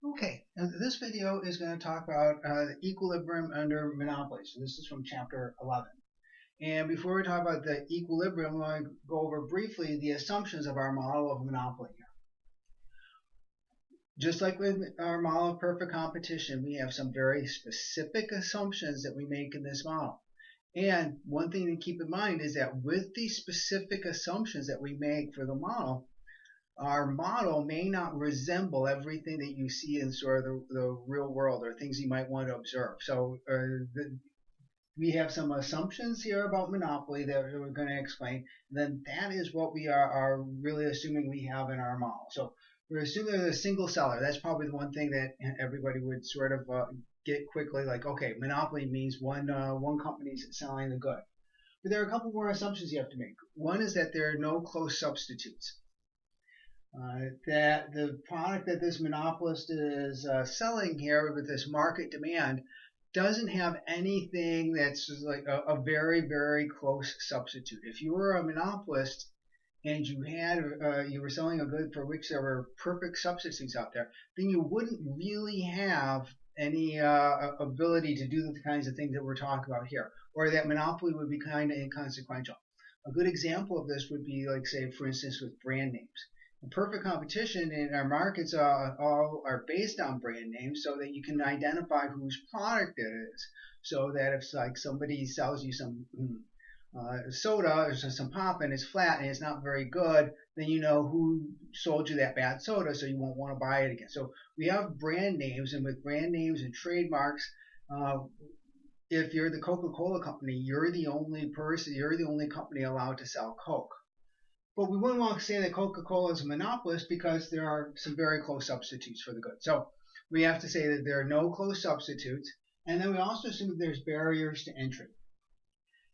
Okay, now this video is going to talk about the equilibrium under monopoly. So this is from chapter 11. And before we talk about the equilibrium, I want to go over briefly the assumptions of our model of monopoly. Just like with our model of perfect competition, we have some very specific assumptions that we make in this model. And one thing to keep in mind is that with these specific assumptions that we make for the model, our model may not resemble everything that you see in sort of the real world or things you might want to observe. So we have some assumptions here about monopoly that we're going to explain. Then that is what we are really assuming we have in our model. So we're assuming there's a single seller. That's probably the one thing that everybody would sort of get quickly, like, okay, monopoly means one company's selling the good. But there are a couple more assumptions you have to make. One is that there are no close substitutes. That the product that this monopolist is selling here with this market demand doesn't have anything that's like a very, very close substitute. If you were a monopolist and you were selling a good for which there were perfect substitutes out there, then you wouldn't really have any ability to do the kinds of things that we're talking about here, or that monopoly would be kind of inconsequential. A good example of this would be, like, say, for instance, with brand names. The perfect competition in our markets all are based on brand names so that you can identify whose product it is. So that if, like, somebody sells you some soda or some pop and it's flat and it's not very good, then you know who sold you that bad soda, so you won't want to buy it again. So we have brand names, and with brand names and trademarks, uh, if you're the Coca-Cola company, you're the only company allowed to sell Coke. But we wouldn't want to say that Coca-Cola is a monopolist because there are some very close substitutes for the good. So we have to say that there are no close substitutes, and then we also assume that there's barriers to entry.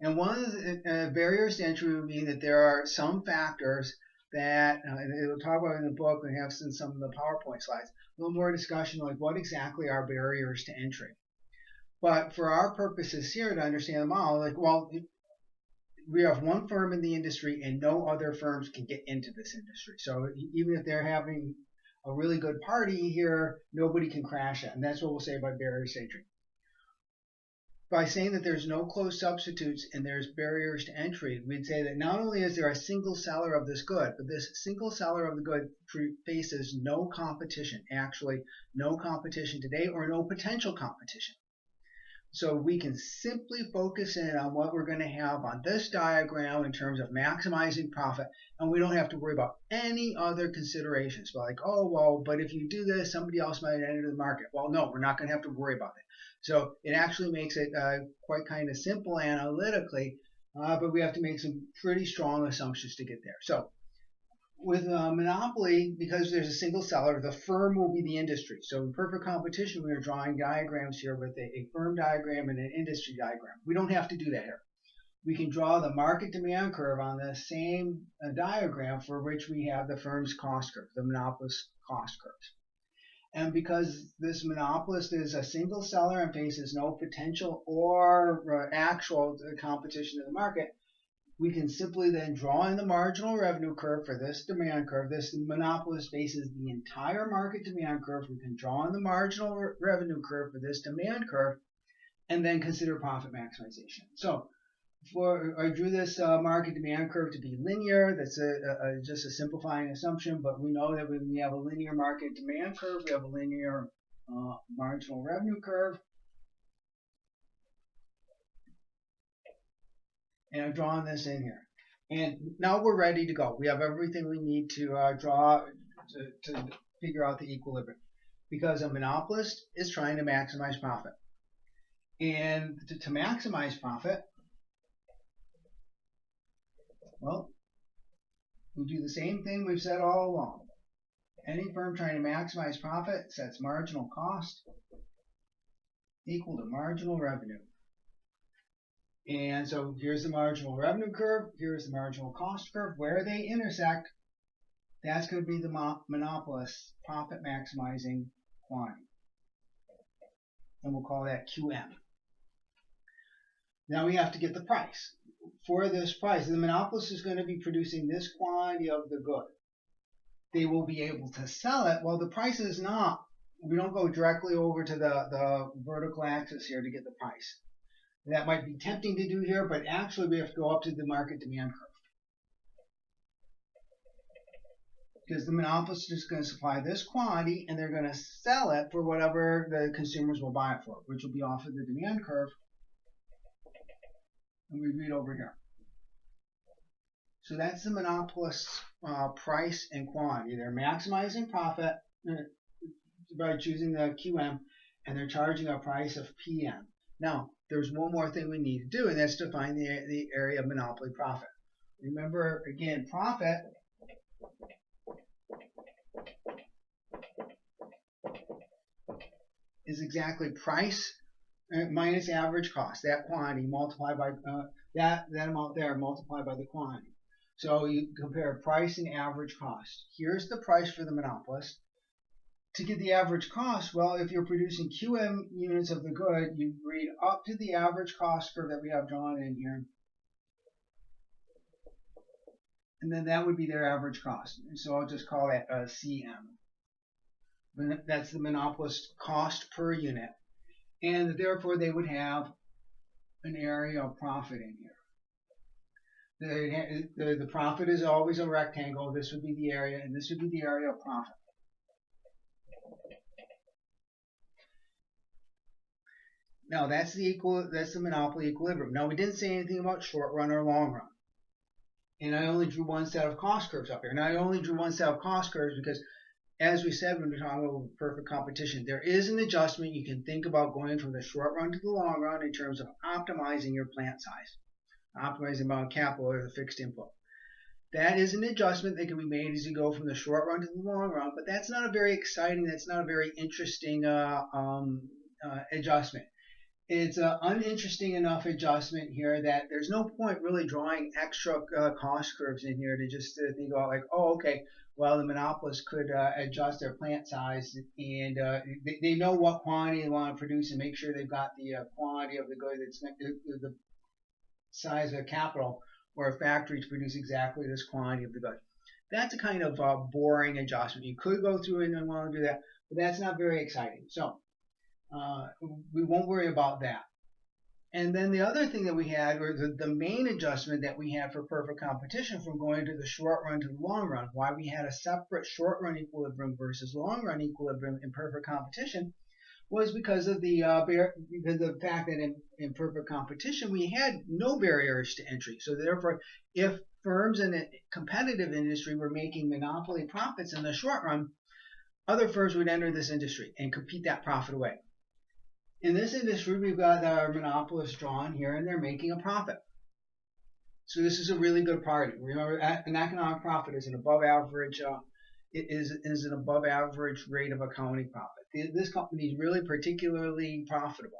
And one of the barriers to entry would mean that there are some factors that, and we'll talk about in the book, we have some of the PowerPoint slides, a little more discussion like what exactly are barriers to entry. But for our purposes here to understand the model, like, well, we have one firm in the industry and no other firms can get into this industry. So even if they're having a really good party here, nobody can crash it. And that's what we'll say about barriers to entry. By saying that there's no close substitutes and there's barriers to entry, we'd say that not only is there a single seller of this good, but this single seller of the good faces no competition, actually no competition today or no potential competition. So we can simply focus in on what we're going to have on this diagram in terms of maximizing profit, and we don't have to worry about any other considerations. Like, oh, well, but if you do this, somebody else might enter the market. Well, no, we're not going to have to worry about it. So it actually makes it quite kind of simple analytically, but we have to make some pretty strong assumptions to get there. So with a monopoly, because there's a single seller, the firm will be the industry. So in perfect competition, we are drawing diagrams here with a firm diagram and an industry diagram. We don't have to do that here. We can draw the market demand curve on the same diagram for which we have the firm's cost curve, the monopolist cost curves. And because this monopolist is a single seller and faces no potential or actual competition in the market, we can simply then draw in the marginal revenue curve for this demand curve. This monopolist faces the entire market demand curve. We can draw in the marginal revenue curve for this demand curve and then consider profit maximization. So I drew this market demand curve to be linear. That's just a simplifying assumption, but we know that when we have a linear market demand curve, we have a linear marginal revenue curve. And I'm drawing this in here. And now we're ready to go. We have everything we need to draw to figure out the equilibrium. Because a monopolist is trying to maximize profit. And to maximize profit, well, we do the same thing we've said all along. Any firm trying to maximize profit sets marginal cost equal to marginal revenue. And so here's the marginal revenue curve, here's the marginal cost curve. Where they intersect, that's going to be the monopolist's profit maximizing quantity. And we'll call that QM. Now we have to get the price. For this price, the monopolist is going to be producing this quantity of the good. They will be able to sell it. Well, the price is not We don't go directly over to the vertical axis here to get the price. That might be tempting to do here, but actually we have to go up to the market demand curve. Because the monopolist is going to supply this quantity and they're going to sell it for whatever the consumers will buy it for, which will be off of the demand curve. And we read over here. So that's the monopolist's price and quantity. They're maximizing profit by choosing the QM, and they're charging a price of PM. Now, there's one more thing we need to do, and that's to find the area of monopoly profit. Remember, again, profit is exactly price minus average cost, that quantity multiplied by that amount there multiplied by the quantity. So you compare price and average cost. Here's the price for the monopolist. To get the average cost, well, if you're producing QM units of the good, you read up to the average cost curve that we have drawn in here. And then that would be their average cost. And so I'll just call that CM. That's the monopolist cost per unit. And therefore, they would have an area of profit in here. The profit is always a rectangle. This would be the area, and this would be the area of profit. Now that's the monopoly equilibrium. Now we didn't say anything about short run or long run. And I only drew one set of cost curves up here. And I only drew one set of cost curves because, as we said when we were talking about perfect competition, there is an adjustment you can think about going from the short run to the long run in terms of optimizing your plant size, optimizing the amount of capital or the fixed input. That is an adjustment that can be made as you go from the short run to the long run, but that's not a very exciting, that's not a very interesting adjustment. It's an uninteresting enough adjustment here that there's no point really drawing extra cost curves in here to just think about like, oh, okay, well, the monopolist could adjust their plant size and they know what quantity they want to produce and make sure they've got the quantity of the good that's the size of capital or a factory to produce exactly this quantity of the good. That's a kind of boring adjustment. You could go through it and want to do that, but that's not very exciting. So we won't worry about that. And then the other thing that we had, or the main adjustment that we had for perfect competition from going to the short run to the long run, why we had a separate short run equilibrium versus long run equilibrium in perfect competition, was because of the fact that in perfect competition we had no barriers to entry. So therefore, if firms in a competitive industry were making monopoly profits in the short run, other firms would enter this industry and compete that profit away. In this industry, we've got our monopolists drawn here, and they're making a profit. So this is a really good party. Remember, an economic profit is an above average. It is an above average rate of accounting profit. This company is really particularly profitable.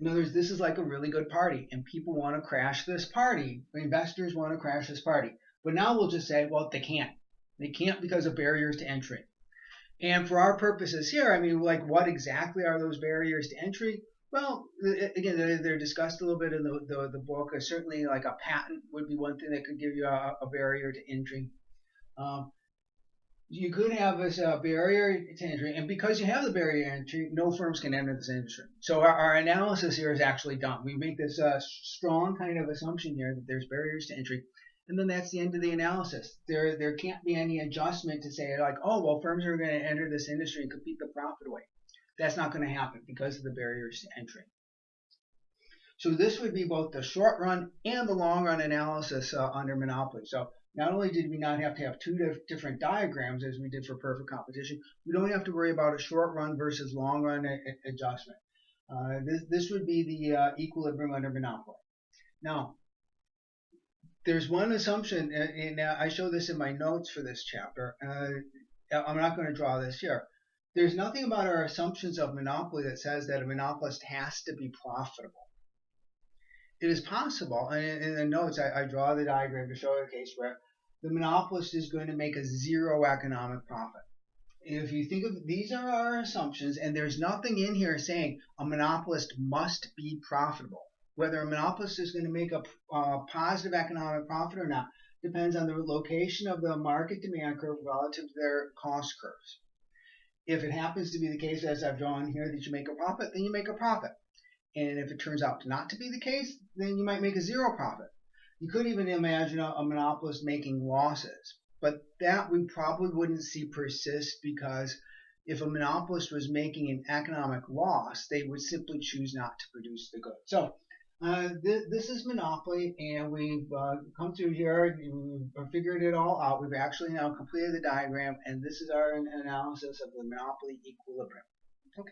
In other words, this is like a really good party, and people want to crash this party. Investors want to crash this party. But now we'll just say, well, they can't. They can't because of barriers to entry. And for our purposes here, I mean, like, what exactly are those barriers to entry? Well, again, they're discussed a little bit in the book. Certainly, like a patent would be one thing that could give you a barrier to entry. You could have this barrier to entry, and because you have the barrier to entry, no firms can enter this industry. So our analysis here is actually done. We make this strong kind of assumption here that there's barriers to entry. And then that's the end of the analysis. There can't be any adjustment to say like, oh, well, firms are going to enter this industry and compete the profit away. That's not going to happen because of the barriers to entry. So this would be both the short run and the long run analysis under monopoly. So not only did we not have to have two different diagrams as we did for perfect competition, we don't have to worry about a short run versus long run adjustment. This would be the equilibrium under monopoly. Now, there's one assumption, and I show this in my notes for this chapter. I'm not going to draw this here. There's nothing about our assumptions of monopoly that says that a monopolist has to be profitable. It is possible, and in the notes I draw the diagram to show a case where the monopolist is going to make a zero economic profit. If you think of these are our assumptions, and there's nothing in here saying a monopolist must be profitable. Whether a monopolist is going to make a positive economic profit or not depends on the location of the market demand curve relative to their cost curves. If it happens to be the case, as I've drawn here, that you make a profit, then you make a profit. And if it turns out not to be the case, then you might make a zero profit. You could even imagine a monopolist making losses, but that we probably wouldn't see persist, because if a monopolist was making an economic loss, they would simply choose not to produce the goods. So this is monopoly, and we've come through here, we've figured it all out. We've actually now completed the diagram, and this is our analysis of the monopoly equilibrium. Okay.